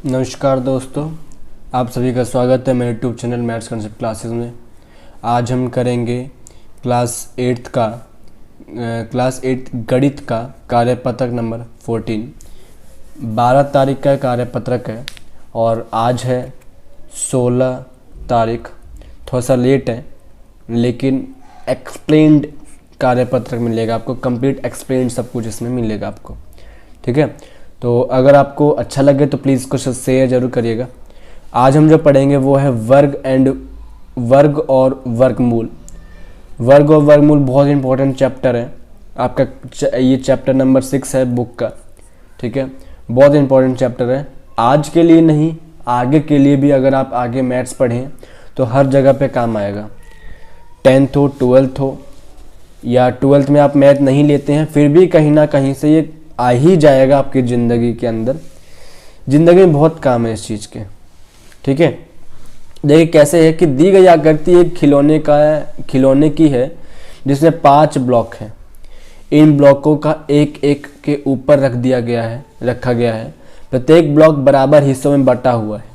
नमस्कार दोस्तों, आप सभी का स्वागत है मेरे YouTube channel maths concept classes में। आज हम करेंगे क्लास 8 गणित का कार्यपत्रक नंबर 14। 12 तारीख का कार्यपत्रक है और आज है 16 तारीख। थोड़ा सा लेट है लेकिन एक्सप्लेन्ड कार्यपत्रक मिलेगा आपको, कंप्लीट एक्सप्लेन्ड सब कुछ इसमें मिलेगा आपको। ठीक है, तो अगर आपको अच्छा लगे तो प्लीज़ कुछ शेयर जरूर करिएगा। आज हम जो पढ़ेंगे वो है वर्ग और वर्गमूल। वर्ग और वर्गमूल बहुत इंपॉर्टेंट चैप्टर है आपका। ये चैप्टर नंबर 6 है बुक का। ठीक है, बहुत इंपॉर्टेंट चैप्टर है, आज के लिए नहीं आगे के लिए भी। अगर आप आगे मैथ्स पढ़ें तो हर जगह पे काम आएगा। 10th हो, 12th हो या 12th में आप मैथ नहीं लेते हैं फिर भी कहीं ना कहीं से ये आ ही जाएगा आपकी ज़िंदगी के अंदर। ज़िंदगी में बहुत काम है इस चीज़ के। ठीक है, देखिए कैसे है कि दी गई आकृति एक खिलौने की है जिसमें 5 ब्लॉक हैं। इन ब्लॉकों का एक एक के ऊपर रखा गया है। प्रत्येक ब्लॉक बराबर हिस्सों में बटा हुआ है।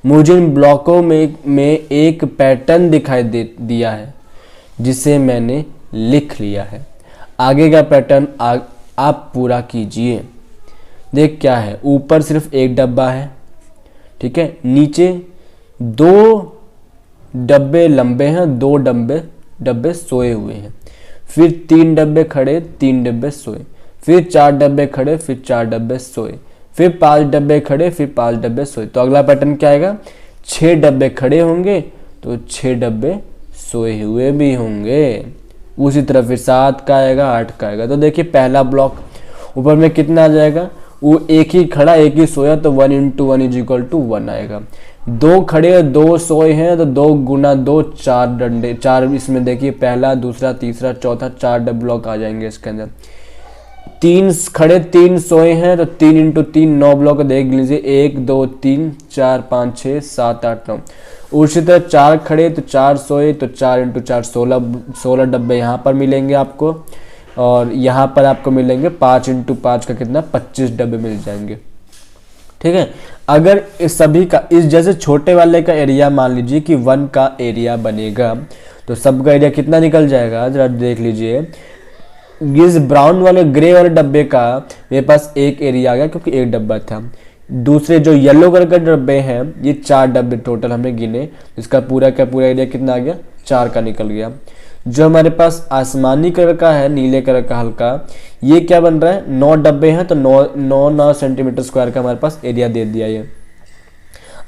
मुझे इन ब्लॉकों में एक पैटर्न दिखाई दिया है जिसे मैंने लिख लिया है। आगे का पैटर्न आप पूरा कीजिए। देख क्या है, ऊपर सिर्फ एक डब्बा है। ठीक है, नीचे 2 डब्बे लंबे हैं, 2 डब्बे सोए हुए हैं। फिर 3 डब्बे खड़े, 3 डब्बे सोए। फिर 4 डब्बे खड़े, फिर 4 डब्बे सोए। फिर 5 डब्बे खड़े, फिर 5 डब्बे सोए। तो अगला पैटर्न क्या आएगा, 6 डब्बे खड़े होंगे तो 6 डब्बे सोए हुए भी होंगे। उसी तरह फिर 7 का आएगा, 8 का आएगा। तो देखिए पहला ब्लॉक ऊपर में कितना आ जाएगा, वो एक ही खड़ा एक ही सोया तो 1 × 1 = 1 आएगा। 2 खड़े 2 सोए हैं तो 2 × 2 4 डंडे, 4 इसमें देखिए पहला दूसरा तीसरा चौथा 4 डब्बे ब्लॉक आ जाएंगे इसके अंदर। 3 खड़े 3 सोए हैं तो 3 × 3 9 ब्लॉक देख लीजिए, 1 2 3 4 5 6 7 8 9। उसी तरह 4 खड़े तो 4 सोए तो 4 × 4 16 डब्बे यहाँ पर मिलेंगे आपको। और यहाँ पर आपको मिलेंगे 5 × 5 का कितना 25 डब्बे मिल जाएंगे। ठीक है, अगर इस सभी का इस जैसे छोटे वाले का एरिया मान लीजिए कि 1 का एरिया बनेगा तो सबका एरिया कितना निकल जाएगा, जरा देख लीजिए। इस ब्राउन वाले ग्रे वाले डब्बे का मेरे पास एक एरिया आ गया क्योंकि एक डब्बा था। दूसरे जो येलो कलर के डब्बे हैं ये 4 डब्बे टोटल हमने गिने, इसका पूरा का पूरा एरिया कितना आ गया 4 का निकल गया। जो हमारे पास आसमानी कलर का है, नीले कलर का हल्का, ये क्या बन रहा है 9 डब्बे हैं तो 9 सेंटीमीटर स्क्वायर का हमारे पास एरिया दे दिया ये।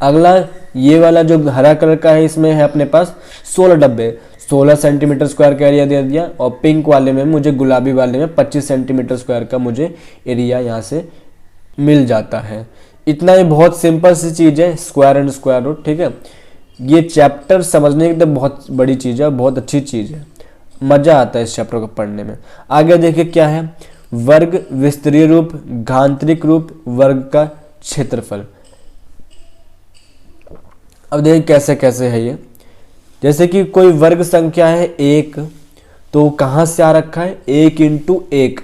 अगला ये वाला जो हरा कलर का है इसमें है अपने पास 16 डब्बे, 16 सेंटीमीटर स्क्वायर का एरिया दे दिया। और पिंक वाले में मुझे गुलाबी वाले में 25 सेंटीमीटर स्क्वायर का मुझे एरिया यहाँ से मिल जाता है। इतना ही बहुत सिंपल सी चीज़ है, स्क्वायर एंड स्क्वायर रूट। ठीक है, ये चैप्टर समझने की तो बहुत बड़ी चीज़ है, बहुत अच्छी चीज़ है, मज़ा आता है इस चैप्टर को पढ़ने में। आगे देखिए क्या है, वर्ग विस्तरीय रूप, घातांकित रूप, वर्ग का क्षेत्रफल। अब देखिए कैसे कैसे है ये। जैसे कि कोई वर्ग संख्या है 1 तो कहाँ से आ रखा है 1 × 1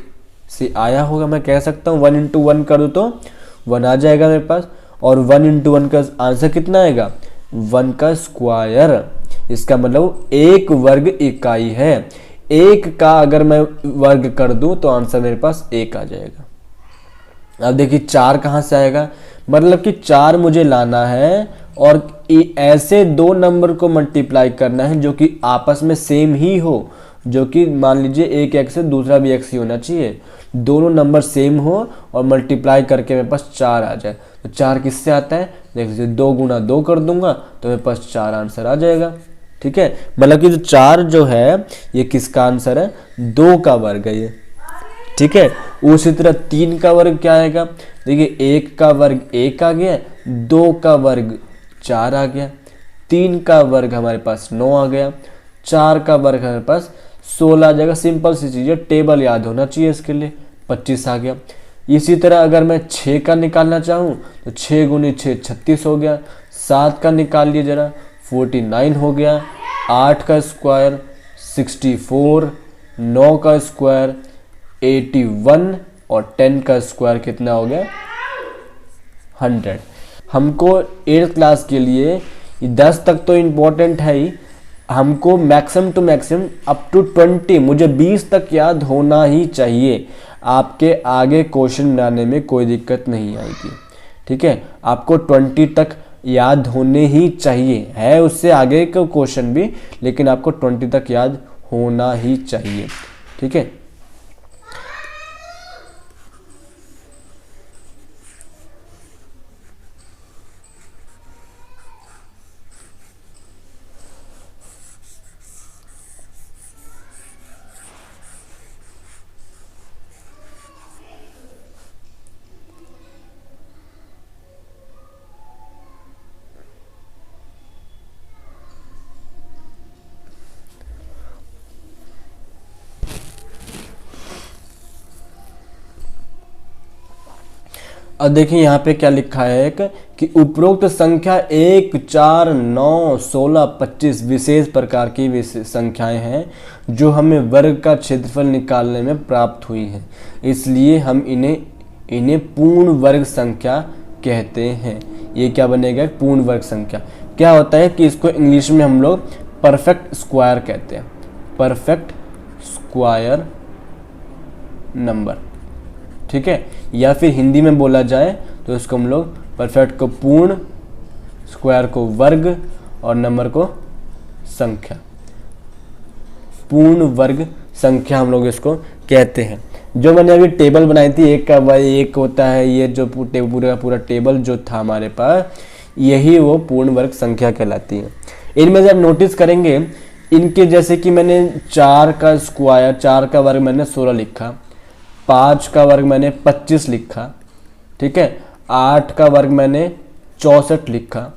से आया होगा। मैं कह सकता हूँ 1 × 1 कर दूँ तो 1 आ जाएगा मेरे पास। और 1 × 1 का आंसर कितना आएगा 1 का स्क्वायर। इसका मतलब 1 वर्ग इकाई है। 1 का अगर मैं वर्ग कर दूं तो आंसर मेरे पास 1 आ जाएगा। अब देखिए 4 कहाँ से आएगा, मतलब कि 4 मुझे लाना है और ऐसे 2 नंबर को मल्टीप्लाई करना है जो कि आपस में सेम ही हो, जो कि मान लीजिए एक x है दूसरा भी x ही होना चाहिए, दोनों नंबर सेम हो और मल्टीप्लाई करके मेरे पास 4 आ जाए। तो 4 किससे आता है, देख लीजिए 2 × 2 कर दूंगा तो मेरे पास 4 आंसर आ जाएगा। ठीक है, मतलब कि जो 4 जो है ये किसका आंसर है 2 का वर्ग है ये। ठीक है, उसी तरह 3 का वर्ग क्या आएगा, देखिए 1 का वर्ग 1 आ गया, 2 का वर्ग 4 आ गया, 3 का वर्ग हमारे पास 9 आ गया, 4 का वर्ग हमारे पास 16 आ जाएगा। सिंपल सी चीज़ है, टेबल याद होना चाहिए इसके लिए। 25 आ गया। इसी तरह अगर मैं 6 का निकालना चाहूँ तो 6 × 6 36 हो गया। 7 का निकाल लिए जरा 49 हो गया। 8 का स्क्वायर 64, 9 का स्क्वायर 81 और 10 का स्क्वायर कितना हो गया 100। हमको 8th क्लास के लिए 10 तक तो इम्पोर्टेंट है ही, हमको maximum to maximum up to 20, मुझे 20 तक याद होना ही चाहिए। आपके आगे क्वेश्चन बनाने में कोई दिक्कत नहीं आएगी, ठीक है। आपको 20 तक याद होने ही चाहिए, है उससे आगे का क्वेश्चन भी, लेकिन आपको 20 तक याद होना ही चाहिए, ठीक है। अब देखिए यहाँ पे क्या लिखा है कि उपरोक्त संख्या 1, 4, 9, 16, 25 विशेष प्रकार की संख्याएं हैं जो हमें वर्ग का क्षेत्रफल निकालने में प्राप्त हुई हैं, इसलिए हम इन्हें पूर्ण वर्ग संख्या कहते हैं। ये क्या बनेगा? पूर्ण वर्ग संख्या। क्या होता है कि इसको इंग्लिश में हम लोग परफेक्ट स्क्वायर कहते हैं, परफेक्ट स्क्वायर नंबर, ठीक है। या फिर हिंदी में बोला जाए तो इसको हम लोग परफेक्ट को पूर्ण, स्क्वायर को वर्ग और नंबर को संख्या, पूर्ण वर्ग संख्या हम लोग इसको कहते हैं। जो मैंने अभी टेबल बनाई थी, एक का वाई एक होता है, ये जो पूरा का पूरा टेबल जो था हमारे पास, यही वो पूर्ण वर्ग संख्या कहलाती है। इनमें जब नोटिस करेंगे, इनके जैसे कि मैंने 4 का स्क्वायर, 4 का वर्ग मैंने 16 लिखा, 5 का वर्ग मैंने 25 लिखा, ठीक है, 8 का वर्ग मैंने 64 लिखा।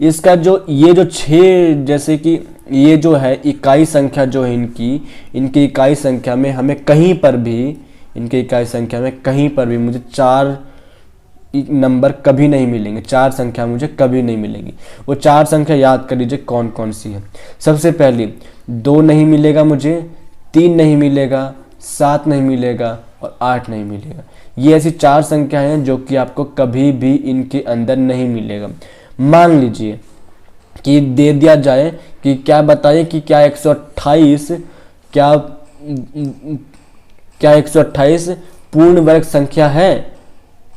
इसका जो ये जो 6 जैसे कि ये जो है इकाई संख्या जो है इनकी इकाई संख्या में हमें कहीं पर भी, इनके इकाई संख्या में कहीं पर भी मुझे 4 नंबर कभी नहीं मिलेंगे, 4 संख्या मुझे कभी नहीं मिलेंगी। वो 4 संख्या याद कर लीजिए कौन कौन सी है। सबसे पहली 2 नहीं मिलेगा मुझे, 3 नहीं मिलेगा, 7 नहीं मिलेगा और 8 नहीं मिलेगा। ये ऐसी 4 संख्याएं हैं जो कि आपको कभी भी इनके अंदर नहीं मिलेगा। मान लीजिए कि दे दिया जाए कि क्या बताइए कि क्या 128 क्या 128 पूर्ण वर्ग संख्या है?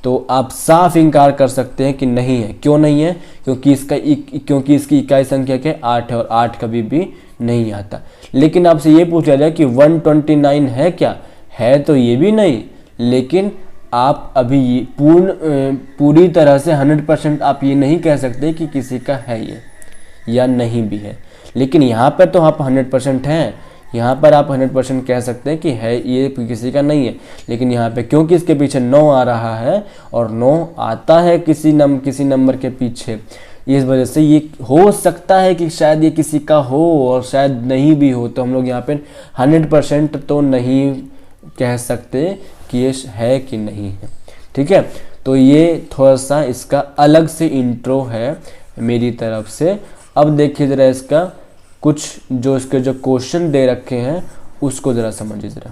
तो आप साफ इनकार कर सकते हैं कि नहीं है। क्यों नहीं है? क्योंकि इसकी इकाई संख्या क्या 8 है और 8 कभी भी नहीं आता। लेकिन आपसे ये पूछ लिया जाए कि 129 है क्या? है तो ये भी नहीं, लेकिन आप अभी पूरी तरह से 100% आप ये नहीं कह सकते कि किसी का है ये या नहीं भी है। लेकिन यहाँ पर तो आप 100% हैं, यहाँ पर आप 100% कह सकते हैं कि है ये किसी का नहीं है। लेकिन यहाँ पे क्योंकि इसके पीछे 9 आ रहा है और 9 आता है किसी नंबर के पीछे, इस वजह से ये हो सकता है कि शायद ये किसी का हो और शायद नहीं भी हो। तो हम लोग यहाँ पे 100% तो नहीं कह सकते कि ये है कि नहीं है, ठीक है। तो ये थोड़ा सा इसका अलग से इंट्रो है मेरी तरफ से। अब देखिए ज़रा इसका कुछ जो इसके जो क्वेश्चन दे रखे हैं उसको ज़रा समझिए ज़रा।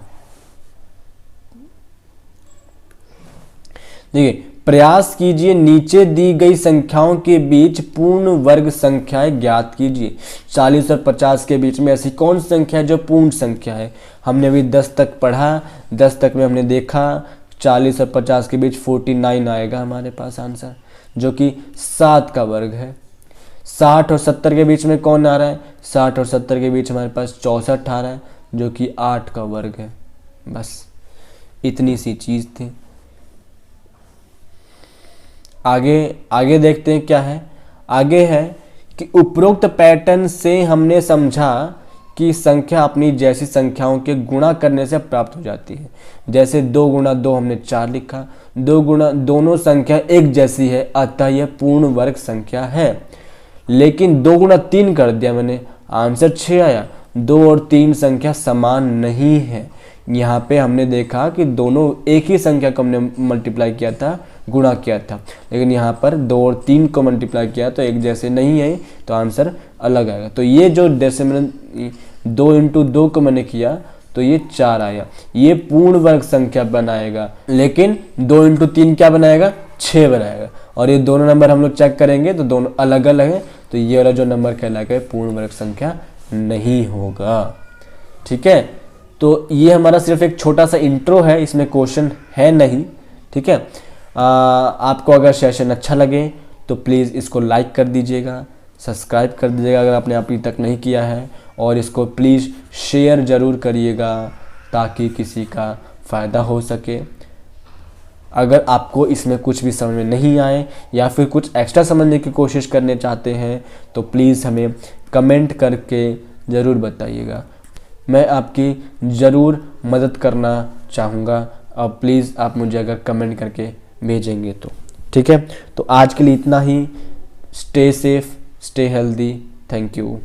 देखिए, प्रयास कीजिए नीचे दी गई संख्याओं के बीच पूर्ण वर्ग संख्याएं ज्ञात कीजिए। 40 और 50 के बीच में ऐसी कौन सी संख्या है जो पूर्ण संख्या है? हमने अभी 10 तक पढ़ा, 10 तक में हमने देखा 40 और 50 के बीच 49 आएगा हमारे पास आंसर, जो कि 7 का वर्ग है। 60 और 70 के बीच में कौन आ रहा है? 60 और 70 के बीच हमारे पास 64 आ रहा है, जो कि 8 का वर्ग है। बस इतनी सी चीज़ थी। आगे देखते हैं क्या है। आगे है कि उपरोक्त पैटर्न से हमने समझा कि संख्या अपनी जैसी संख्याओं के गुणा करने से प्राप्त हो जाती है। जैसे 2 गुणा 2 हमने 4 लिखा, 2 गुणा दोनों संख्या एक जैसी है, अतः यह पूर्ण वर्ग संख्या है। लेकिन 2 गुणा 3 कर दिया मैंने, आंसर 6 आया। 2 और 3 संख्या समान नहीं है। यहाँ पे हमने देखा कि दोनों एक ही संख्या को हमने मल्टीप्लाई किया था, गुणा किया था, लेकिन यहाँ पर 2 और 3 को मल्टीप्लाई किया तो एक जैसे नहीं है, तो आंसर अलग आएगा। तो ये जो जैसे मैंने 2 इंटू 2 को मैंने किया तो ये 4 आया, ये पूर्ण वर्ग संख्या बनाएगा। लेकिन 2 इंटू 3 क्या बनाएगा? 6 बनाएगा। और ये दोनों नंबर हम लोग चेक करेंगे तो दोनों अलग अलग हैं, तो ये वाला जो नंबर कहलाएगा पूर्ण वर्ग संख्या नहीं होगा। ठीक है, तो ये हमारा सिर्फ एक छोटा सा इंट्रो है, इसमें क्वेश्चन है नहीं। ठीक है, आपको अगर सेशन अच्छा लगे तो प्लीज़ इसको लाइक कर दीजिएगा, सब्सक्राइब कर दीजिएगा अगर आपने अभी तक नहीं किया है, और इसको प्लीज़ शेयर ज़रूर करिएगा ताकि किसी का फ़ायदा हो सके। अगर आपको इसमें कुछ भी समझ में नहीं आए या फिर कुछ एक्स्ट्रा समझने की कोशिश करने चाहते हैं तो प्लीज़ हमें कमेंट करके ज़रूर बताइएगा, मैं आपकी ज़रूर मदद करना चाहूँगा। और प्लीज़ आप मुझे अगर कमेंट करके भेजेंगे तो ठीक है। तो आज के लिए इतना ही। Stay safe, stay healthy, thank you.